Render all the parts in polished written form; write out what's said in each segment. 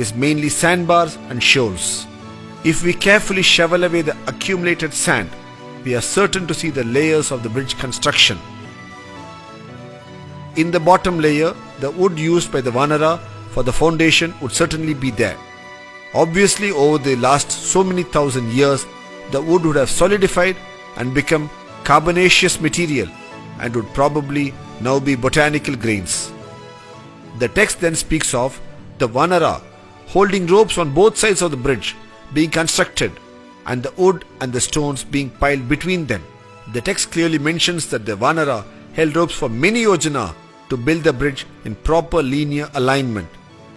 is mainly sandbars and shoals. If we carefully shovel away the accumulated sand, we are certain to see the layers of the bridge construction. In the bottom layer, the wood used by the Vanara for the foundation would certainly be there. Obviously, over the last so many thousand years, the wood would have solidified and become carbonaceous material and would probably now be botanical grains. The text then speaks of the Vanara holding ropes on both sides of the bridge being constructed and the wood and the stones being piled between them. The text clearly mentions that the Vanara held ropes for many yojana to build the bridge in proper linear alignment.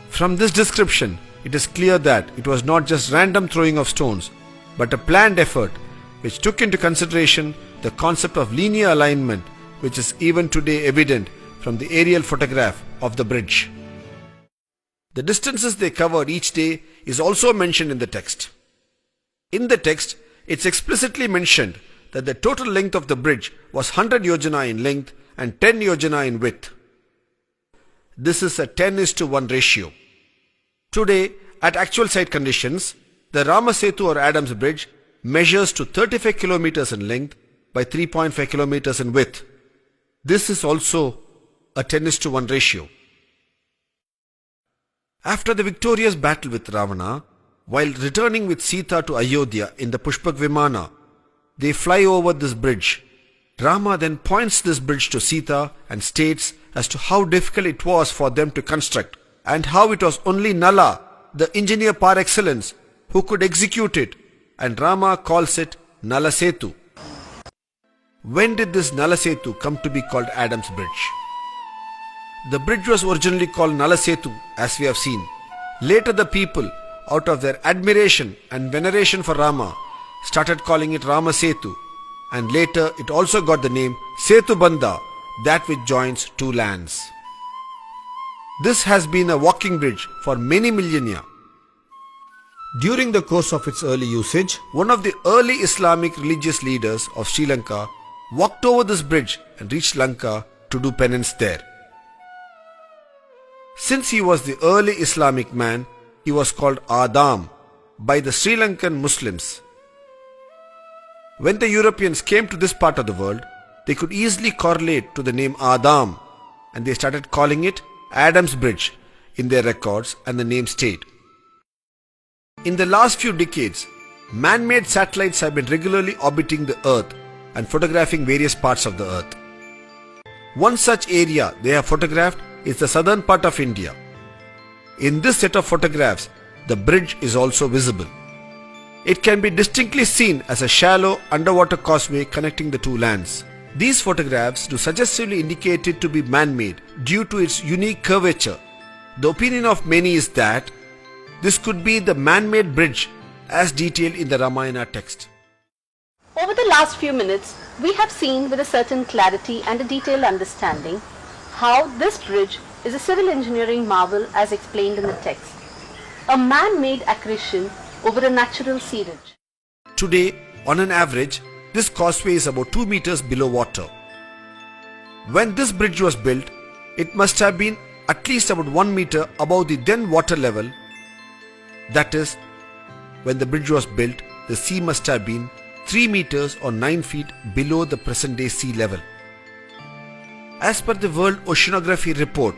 From this description, it is clear that it was not just random throwing of stones, but a planned effort which took into consideration the concept of linear alignment, which is even today evident from the aerial photograph of the bridge. The distances they covered each day is also mentioned in the text. In the text, it's explicitly mentioned that the total length of the bridge was 100 yojana in length and 10 yojana in width. This is a 10:1 ratio. Today, at actual site conditions, the Rama Setu or Adams Bridge measures to 35 kilometers in length by 3.5 kilometers in width. This is also a 10:1 ratio. After the victorious battle with Ravana, while returning with Sita to Ayodhya in the Pushpak Vimana, they fly over this bridge. Rama then points this bridge to Sita and states as to how difficult it was for them to construct and how it was only Nala, the engineer par excellence, who could execute it, and Rama calls it Nala Setu. When did this Nala Setu come to be called Adams Bridge? The bridge was originally called Nala Setu, as we have seen. Later the people, out of their admiration and veneration for Rama, started calling it Rama Setu, and later it also got the name Setu Bandha, that which joins two lands. This has been a walking bridge for many millennia. During the course of its early usage, one of the early Islamic religious leaders of Sri Lanka walked over this bridge and reached Lanka to do penance there. Since he was the early Islamic man, he was called Adam by the Sri Lankan Muslims. When the Europeans came to this part of the world, they could easily correlate to the name Adam, and they started calling it Adams Bridge in their records, and the name stayed. In the last few decades, man-made satellites have been regularly orbiting the Earth and photographing various parts of the Earth. One such area they have photographed is the southern part of India. In this set of photographs, the bridge is also visible. It can be distinctly seen as a shallow underwater causeway connecting the two lands. These photographs do suggestively indicate it to be man-made due to its unique curvature. The opinion of many is that this could be the man-made bridge as detailed in the Ramayana text. Over the last few minutes, we have seen with a certain clarity and a detailed understanding how this bridge is a civil engineering marvel as explained in the text, a man-made accretion over a natural sea ridge. Today, on an average, this causeway is about 2 meters below water. When this bridge was built, it must have been at least about 1 meter above the then water level. That is, when the bridge was built, the sea must have been 3 meters or 9 feet below the present day sea level. As per the World Oceanography Report,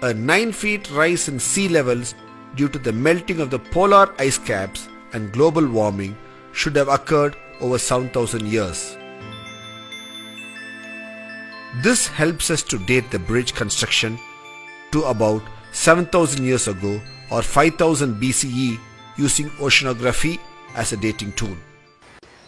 a 9 feet rise in sea levels due to the melting of the polar ice caps and global warming should have occurred over 7,000 years. This helps us to date the bridge construction to about 7,000 years ago or 5000 BCE using oceanography as a dating tool.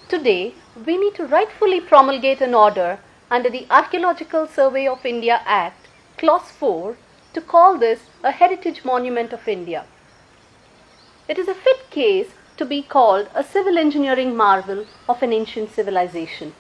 Today, we need to rightfully promulgate an order under the Archaeological Survey of India Act, Clause 4, to call this a Heritage Monument of India. It is a fit case to be called a civil engineering marvel of an ancient civilization.